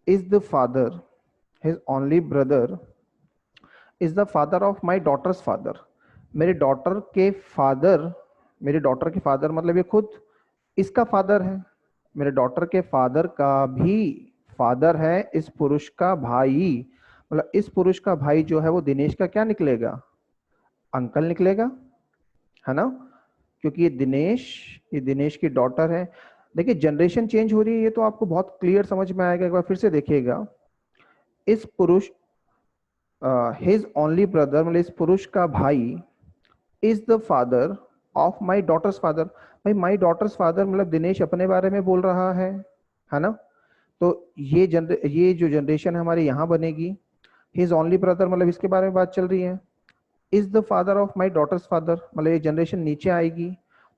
is the father, his only brother is the father of my daughter's father. मेरे डॉटर के फादर, मेरे डॉटर के फादर मतलब ये खुद इसका फादर है, मेरे डॉटर के फादर का भी फादर है इस पुरुष का भाई। मतलब इस पुरुष का भाई जो है वो दिनेश का क्या निकलेगा? अंकल निकलेगा, है ना, क्योंकि ये दिनेश की डॉटर है। देखिए जनरेशन चेंज हो रही है, ये तो आपको बहुत क्लियर समझ में आएगा, एक बार फिर से देखिएगा। इस पुरुष, हिज ओनली ब्रदर मतलब इस पुरुष का भाई is the father of my daughter's father. भाई माई डॉटर्स फादर मतलब दिनेश अपने बारे में बोल रहा है ना। तो ये जो जनरेशन है हमारी यहाँ बनेगी। हिज ओनली ब्रदर मतलब इसके बारे में बात चल रही है, is the father of my daughter's father मतलब ये जनरेशन नीचे आएगी।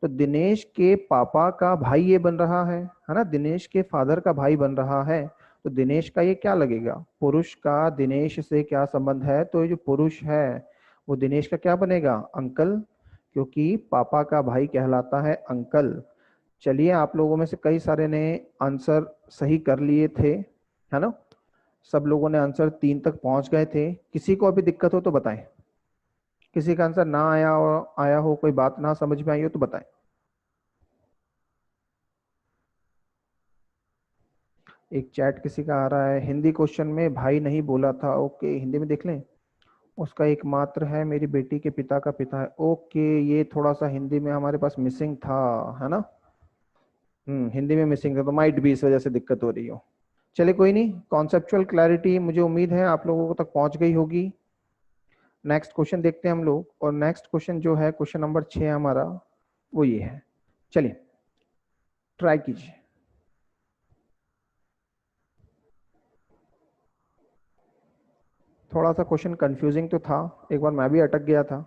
तो दिनेश के पापा का भाई ये बन रहा है ना, दिनेश के फादर का भाई बन रहा है। तो दिनेश का ये क्या लगेगा, पुरुष का दिनेश से क्या संबंध है, तो ये जो पुरुष है वो दिनेश का क्या बनेगा, अंकल, क्योंकि पापा का भाई कहलाता है अंकल। चलिए, आप लोगों में से कई सारे ने आंसर सही कर लिए थे, है ना, सब लोगों ने आंसर 3 तक पहुंच गए थे। किसी को अभी दिक्कत हो तो बताएं, किसी का आंसर ना आया हो, कोई बात ना समझ में आई हो तो बताएं। एक चैट किसी का आ रहा है, हिंदी क्वेश्चन में भाई नहीं बोला था, ओके हिंदी में देख लें। उसका एकमात्र है, मेरी बेटी के पिता का पिता है, ओके, ये थोड़ा सा हिंदी में हमारे पास मिसिंग था, है ना। हिंदी में मिसिंग था, तो माइट भी इस वजह से दिक्कत हो रही हो। चले कोई नहीं, कॉन्सेप्चुअल क्लैरिटी मुझे उम्मीद है आप लोगों तक पहुंच गई होगी। नेक्स्ट क्वेश्चन देखते हैं हम लोग, और नेक्स्ट क्वेश्चन जो है क्वेश्चन नंबर 6 हमारा, वो ये है। चलिए ट्राई कीजिए। थोड़ा सा क्वेश्चन कंफ्यूजिंग तो था, एक बार मैं भी अटक गया था।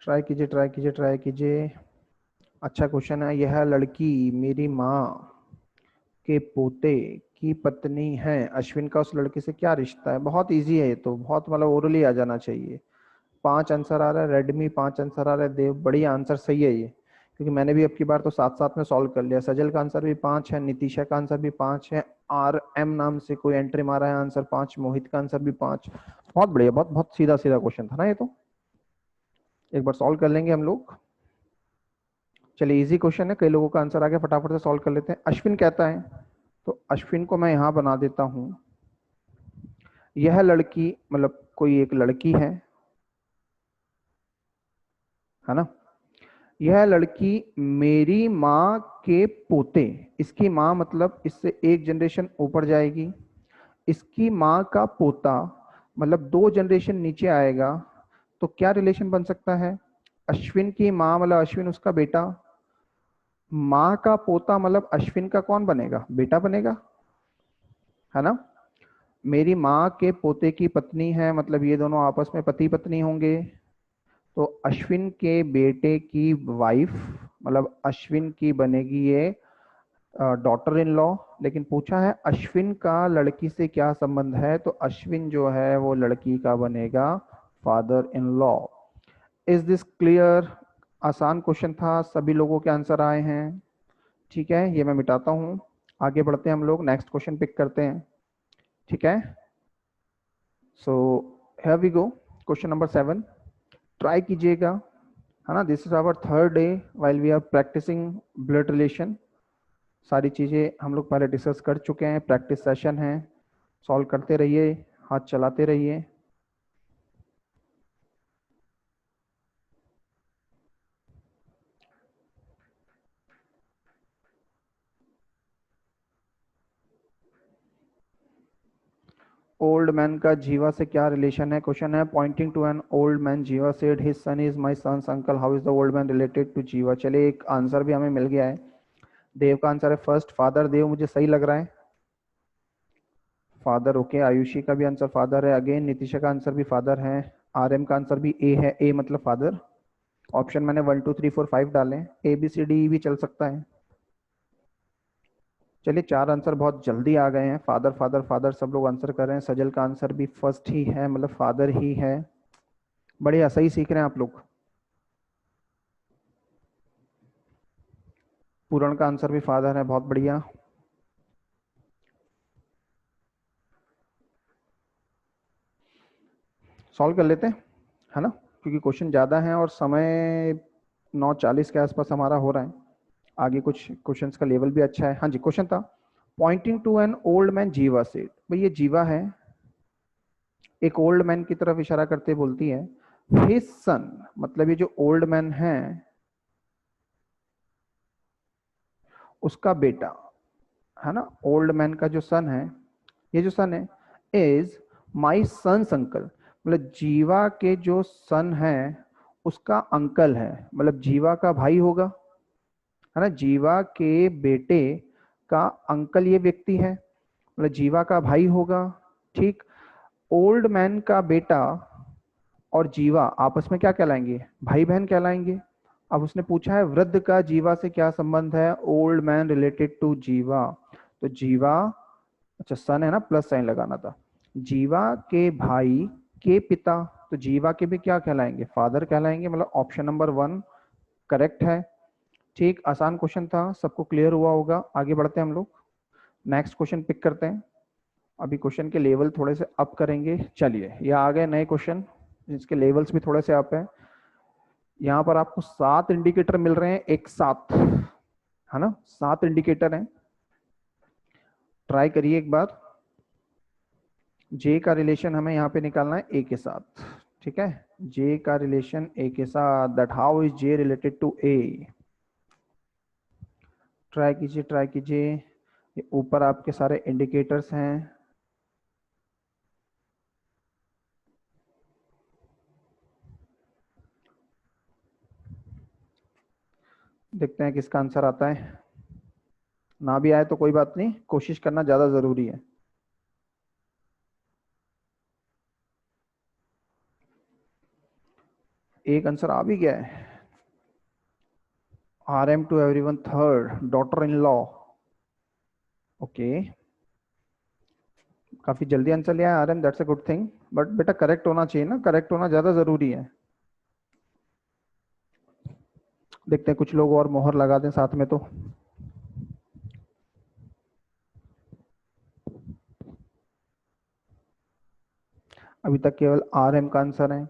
ट्राई कीजिए, ट्राई कीजिए, ट्राई कीजिए। अच्छा क्वेश्चन है, यह लड़की मेरी माँ के पोते की पत्नी है, अश्विन का उस लड़के से क्या रिश्ता है। बहुत इजी है ये तो, बहुत मतलब ओरली आ जाना चाहिए। 5 आंसर आ रहा है, रेडमी 5 आंसर आ रहा है, देव बढ़िया आंसर सही है ये, क्योंकि मैंने भी अब की बार तो साथ साथ में सॉल्व कर लिया। सजल का आंसर भी 5 है, नितिशा का आंसर भी 5 है, आर एम नाम से कोई एंट्री मारा है, आंसर 5, मोहित का आंसर भी 5। बहुत बढ़िया, बहुत बहुत सीधा सीधा क्वेश्चन था ना ये तो, एक बार सॉल्व कर लेंगे हम लोग। चलिए इजी क्वेश्चन है, कई लोगों का आंसर आ गया, फटाफट से सॉल्व कर लेते हैं। अश्विन कहता है, तो अश्विन को मैं यहां बना देता हूं, यह लड़की मतलब कोई एक लड़की है ना, यह लड़की मेरी माँ के पोते, इसकी माँ मतलब इससे एक जनरेशन ऊपर जाएगी, इसकी माँ का पोता मतलब 2 जनरेशन नीचे आएगा, तो क्या रिलेशन बन सकता है, अश्विन की माँ मतलब अश्विन उसका बेटा, माँ का पोता मतलब अश्विन का कौन बनेगा, बेटा बनेगा, है ना। मेरी माँ के पोते की पत्नी है, मतलब ये दोनों आपस में पति पत्नी होंगे, तो अश्विन के बेटे की वाइफ मतलब अश्विन की बनेगी ये डॉटर इन लॉ। लेकिन पूछा है अश्विन का लड़की से क्या संबंध है, तो अश्विन जो है वो लड़की का बनेगा father in law. Is this clear. आसान क्वेश्चन था, सभी लोगों के आंसर आए हैं। ठीक है, ये मैं मिटाता हूँ, आगे बढ़ते हैं हम लोग, नेक्स्ट क्वेश्चन पिक करते हैं। ठीक है, so here we go, question number 7, try कीजिएगा, है ना। This is our third day while we are practicing blood relation. सारी चीज़ें हम लोग पहले डिस्कस कर चुके हैं, प्रैक्टिस सेशन है, सॉल्व करते रहिए, हाथ चलाते रहिए। ओल्ड मैन का जीवा से क्या रिलेशन है, क्वेश्चन है, pointing to an old man Jeeva said his son is my son's uncle, how is the old man related to Jeeva. चलिए एक आंसर भी हमें मिल गया है, देव का आंसर है फर्स्ट फादर, देव मुझे सही लग रहा है, फादर। ओके, आयुषी का भी आंसर फादर है, अगेन नितिशा का आंसर भी फादर है, आर एम का आंसर भी ए है, ए मतलब फादर। ऑप्शन मैंने 1 2 3 4 5 डाले, ए बी सी डी भी चल सकता है। चलिए 4 आंसर बहुत जल्दी आ गए हैं, फादर फादर फादर सब लोग आंसर कर रहे हैं, सजल का आंसर भी फर्स्ट ही है, मतलब फादर ही है। बढ़िया, सही सीख रहे हैं आप लोग। पूरण का आंसर भी फादर है, बहुत बढ़िया। सॉल्व कर लेते हैं, है ना, क्योंकि क्वेश्चन ज़्यादा है और समय 9:40 के आसपास हमारा हो रहा है, आगे कुछ क्वेश्चंस का लेवल भी अच्छा है। हाँ जी, क्वेश्चन था, pointing to an old man Jeeva said, भाई ये जीवा है, एक ओल्ड मैन की तरफ इशारा करते बोलती है, हिज सन मतलब ये जो ओल्ड मैन है उसका बेटा, है ना, ओल्ड मैन का जो सन है, ये जो सन है, इज माई सन्स अंकल, मतलब जीवा के जो सन है उसका अंकल है, मतलब जीवा का भाई होगा, है ना, जीवा के बेटे का अंकल ये व्यक्ति है, मतलब जीवा का भाई होगा। ठीक, ओल्ड मैन का बेटा और जीवा आपस में क्या कहलाएंगे, भाई बहन कहलाएंगे, अब उसने पूछा है वृद्ध का जीवा से क्या संबंध है, ओल्ड मैन रिलेटेड टू जीवा। तो जीवा, अच्छा सन है ना, प्लस साइन लगाना था। जीवा के भाई के पिता, तो जीवा के भी क्या कहलाएंगे, फादर कहलाएंगे, मतलब ऑप्शन नंबर 1 करेक्ट है। ठीक, आसान क्वेश्चन था, सबको क्लियर हुआ होगा। आगे बढ़ते हैं हम लोग, नेक्स्ट क्वेश्चन पिक करते हैं। अभी क्वेश्चन के लेवल थोड़े से अप करेंगे। चलिए, ये आ गए नए क्वेश्चन जिसके लेवल्स भी थोड़े से अप है। यहाँ पर आपको 7 इंडिकेटर मिल रहे हैं एक साथ, है ना, 7 इंडिकेटर हैं। ट्राई करिए एक बार। जे का रिलेशन हमें यहाँ पे निकालना है ए के साथ, ठीक है। जे का रिलेशन ए के साथ, that how is J related to A. Try कीजिए, ट्राई कीजिए। ये ऊपर आपके सारे इंडिकेटर्स हैं। देखते हैं किसका आंसर आता है। ना भी आए तो कोई बात नहीं, कोशिश करना ज्यादा जरूरी है। एक आंसर आ भी गया है। RM to everyone third, daughter in law. Okay, काफी जल्दी आंसर लिया है RM, that's a good thing. But बेटा करेक्ट होना चाहिए ना, करेक्ट होना ज्यादा जरूरी है। देखते हैं कुछ लोग और मोहर लगा दें साथ में तो। अभी तक केवल RM का आंसर है।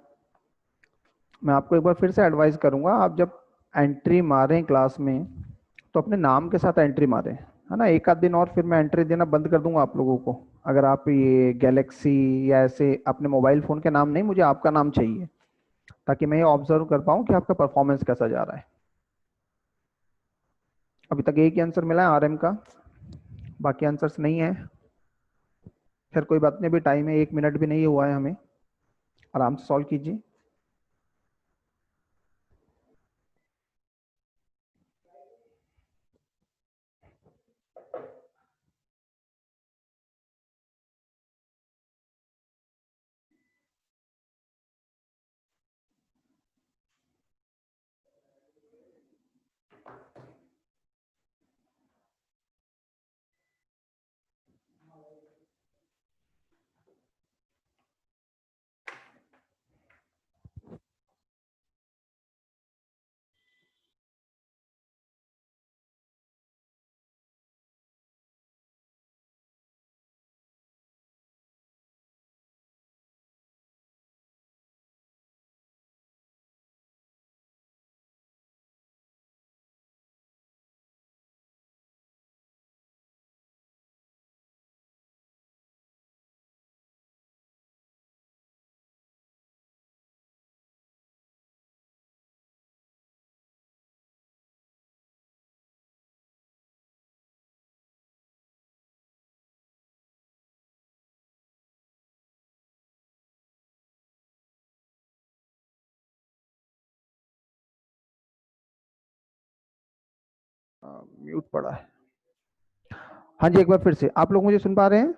मैं आपको एक बार फिर से एडवाइस करूंगा, आप जब एंट्री मारें क्लास में तो अपने नाम के साथ एंट्री मारें, है ना। एक आध दिन और फिर मैं एंट्री देना बंद कर दूंगा आप लोगों को। अगर आप ये गैलेक्सी या ऐसे अपने मोबाइल फोन के नाम नहीं, मुझे आपका नाम चाहिए, ताकि मैं ये ऑब्जर्व कर पाऊँ कि आपका परफॉर्मेंस कैसा जा रहा है। अभी तक एक ही आंसर मिला है RM का, बाकी आंसर्स नहीं है। खैर कोई बात नहीं, अभी टाइम है, 1 मिनट भी नहीं हुआ है हमें, आराम से सॉल्व कीजिए। म्यूट पड़ा है। हाँ जी, एक बार फिर से, आप लोग मुझे सुन पा रहे हैं?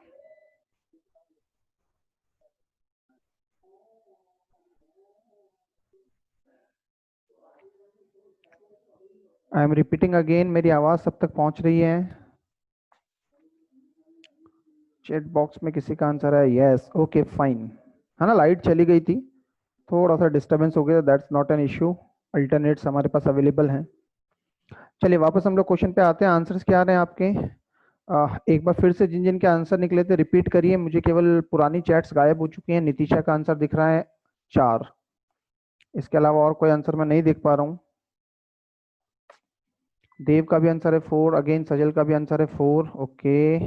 आई एम रिपीटिंग अगेन, मेरी आवाज सब तक पहुंच रही है? चैट बॉक्स में किसी का आंसर है यस, ओके फाइन, है ना। लाइट चली गई थी, थोड़ा सा डिस्टरबेंस हो गया, that's not an issue, alternates हमारे पास अवेलेबल हैं। चलिए वापस हम लोग क्वेश्चन पे आते हैं। आंसर्स क्या आ रहे हैं आपके? एक बार फिर से जिन जिन के आंसर निकले थे रिपीट करिए, मुझे केवल पुरानी चैट्स गायब हो चुकी हैं। नितिशा का आंसर दिख रहा है 4, इसके अलावा और कोई आंसर मैं नहीं देख पा रहा हूँ। देव का भी आंसर है 4, अगेन सजल का भी आंसर है 4, ओके।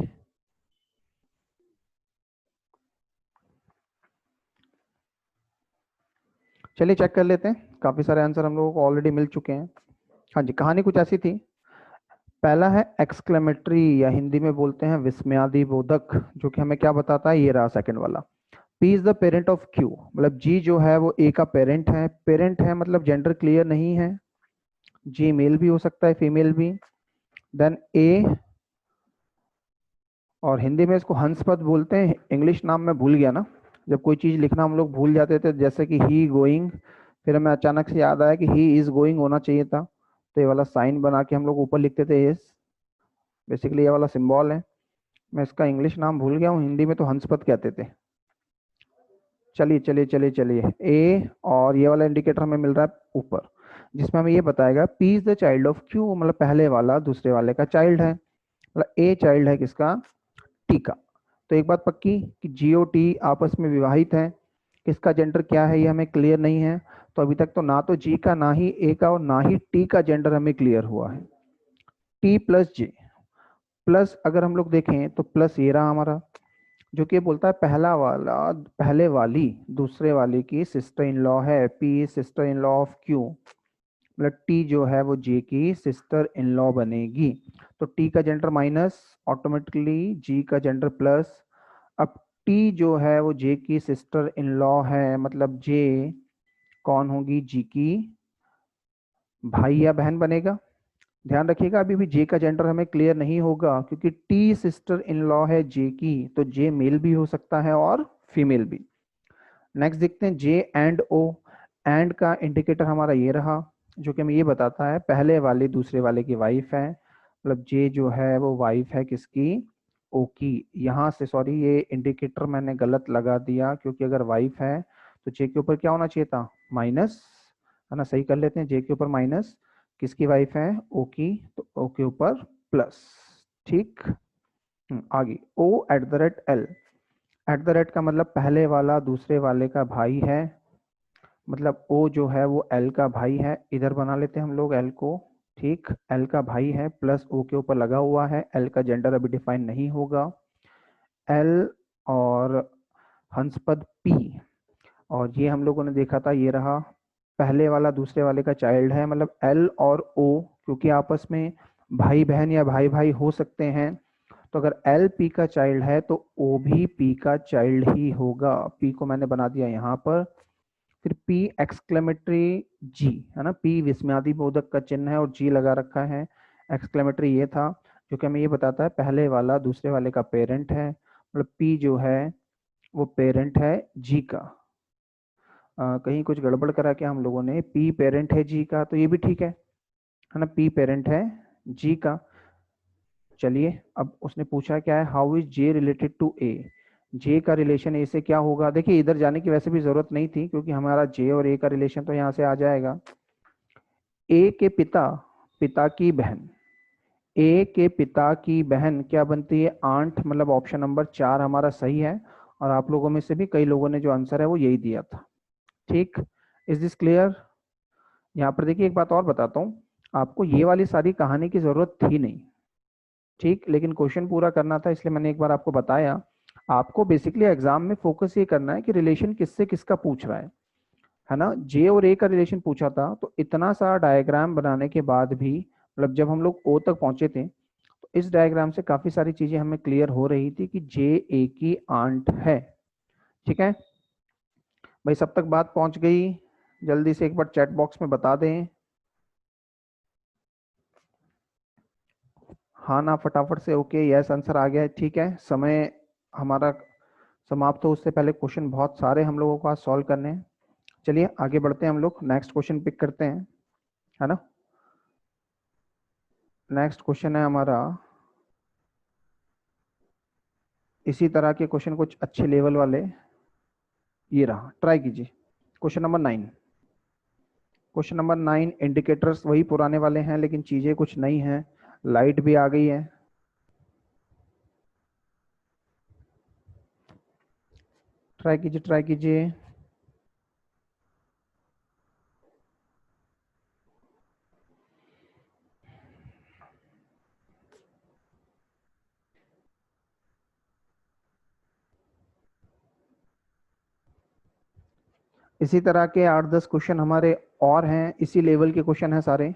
चलिए चेक कर लेते हैं, काफी सारे आंसर हम लोगों को ऑलरेडी मिल चुके हैं। हाँ जी, कहानी कुछ ऐसी थी। पहला है एक्सक्लेमेटरी, या हिंदी में बोलते हैं विस्मयादि बोधक, जो कि हमें क्या बताता है, ये रहा सेकंड वाला। P is the parent of Q, मतलब जी जो है वो ए का पेरेंट है। पेरेंट है मतलब जेंडर क्लियर नहीं है, जी मेल भी हो सकता है फीमेल भी। देन ए, और हिंदी में इसको हंसपद बोलते हैं, इंग्लिश नाम में भूल गया ना, जब कोई चीज लिखना हम लोग भूल जाते थे, जैसे कि ही गोइंग, फिर हमें अचानक से याद आया कि ही इज गोइंग होना चाहिए था, तो ये वाला साइन बना के हम लोग ऊपर लिखते थे इज, बेसिकली ये वाला सिंबल है। मैं इसका इंग्लिश नाम भूल गया हूँ, हिंदी में तो हंसपत कहते थे। चलिए चलिए चलिए चलिए, ए और ये वाला इंडिकेटर हमें मिल रहा है ऊपर, जिसमें हमें ये बताएगा P is the child of Q, मतलब पहले वाला दूसरे वाले का चाइल्ड है, मतलब ए चाइल्ड है किसका, टी का। तो एक बात पक्की कि जी और टी आपस में विवाहित हैं, किसका जेंडर क्या है ये हमें क्लियर नहीं है। तो अभी तक तो ना तो जी का, ना ही ए का, और ना ही टी का जेंडर हमें क्लियर हुआ है। टी प्लस जे प्लस अगर हम लोग देखें तो प्लस ये रहा हमारा, जो कि बोलता है पहला वाला पहले वाली दूसरे वाले की सिस्टर इन लॉ है, P sister in law of Q, मतलब टी जो है वो जे की सिस्टर इन लॉ बनेगी। तो टी का जेंडर माइनस, ऑटोमेटिकली जी का जेंडर प्लस। अब टी जो है वो जे की सिस्टर इन लॉ है, मतलब जे कौन होगी, जी की भाई या बहन बनेगा। ध्यान रखिएगा अभी भी जे का जेंडर हमें क्लियर नहीं होगा, क्योंकि टी सिस्टर इन लॉ है जे की, तो जे मेल भी हो सकता है और फीमेल भी। नेक्स्ट देखते हैं जे एंड ओ। एंड का इंडिकेटर हमारा ये रहा, जो कि हमें ये बताता है पहले वाले दूसरे वाले की वाइफ है, मतलब जे जो है वो वाइफ है किसकी, ओ की। यहाँ से सॉरी, ये इंडिकेटर मैंने गलत लगा दिया, क्योंकि अगर वाइफ है तो जे के ऊपर क्या होना चाहिए था, माइनस, है ना। सही कर लेते हैं, जे के ऊपर माइनस, किसकी वाइफ है, ओ की, तो ओ के ऊपर प्लस। ठीक। आगे O at the rate L. At the rate का मतलब पहले वाला दूसरे वाले का भाई है, मतलब ओ जो है वो एल का भाई है, इधर बना लेते हैं हम लोग एल को। ठीक, एल का भाई है, प्लस ओ के ऊपर लगा हुआ है, एल का जेंडर अभी डिफाइन नहीं होगा। एल और हंसपद पी, और ये हम लोगों ने देखा था, ये रहा पहले वाला दूसरे वाले का चाइल्ड है, मतलब एल और ओ क्योंकि आपस में भाई बहन या भाई भाई हो सकते हैं, तो अगर एल पी का चाइल्ड है तो ओ भी पी का चाइल्ड ही होगा। पी को मैंने बना दिया यहाँ पर। फिर P एक्सक्लेमेटरी जी, है ना, P विस्मयादि बोधक का चिन्ह है और जी लगा रखा है। एक्सक्लेमेटरी ये था जो कि हमें ये बताता है पहले वाला दूसरे वाले का पेरेंट है, मतलब P जो है वो पेरेंट है जी का। कहीं कुछ गड़बड़ करा क्या हम लोगों ने, P पेरेंट है जी का, तो ये भी ठीक है ना, P पेरेंट है जी का। चलिए अब उसने पूछा क्या है, how is J related to A. J का रिलेशन ए से क्या होगा, देखिए इधर जाने की वैसे भी जरूरत नहीं थी, क्योंकि हमारा जे और ए का रिलेशन तो यहाँ से आ जाएगा। ए के पिता, पिता की बहन, ए के पिता की बहन क्या बनती है, आंट, मतलब ऑप्शन नंबर 4 हमारा सही है। और आप लोगों में से भी कई लोगों ने जो आंसर है वो यही दिया था। ठीक, इज दिस क्लियर। यहाँ पर देखिए एक बात और बताता हूँ, आपको ये वाली सारी कहानी की जरूरत थी नहीं, ठीक, लेकिन क्वेश्चन पूरा करना था इसलिए मैंने एक बार आपको बताया। आपको बेसिकली एग्जाम में फोकस ये करना है कि रिलेशन किससे किसका पूछ रहा है ना। जे और ए का रिलेशन पूछा था, तो इतना सा डायग्राम बनाने के बाद भी, मतलब जब हम लोग ओ तक पहुंचे थे, तो इस डायग्राम से काफी सारी चीजें हमें क्लियर हो रही थी कि जे ए की आंट है। ठीक है भाई, सब तक बात पहुंच गई, जल्दी से एक बार चैट बॉक्स में बता दें हाँ ना फटाफट से, ओके यस आंसर आ गया है। ठीक है, समय हमारा समाप्त हो उससे पहले क्वेश्चन बहुत सारे हम लोगों को आज सॉल्व करने हैं। चलिए आगे बढ़ते हैं, हम लोग नेक्स्ट क्वेश्चन पिक करते हैं, है ना। नेक्स्ट क्वेश्चन है हमारा, इसी तरह के क्वेश्चन कुछ अच्छे लेवल वाले, ये रहा, ट्राई कीजिए। Question number 9। Question number 9, indicators वही पुराने वाले हैं लेकिन चीजें कुछ नई हैं, लाइट भी आ गई है। ट्राई कीजिए ट्राई कीजिए। इसी तरह के 8-10 क्वेश्चन हमारे और हैं, इसी लेवल के क्वेश्चन हैं सारे।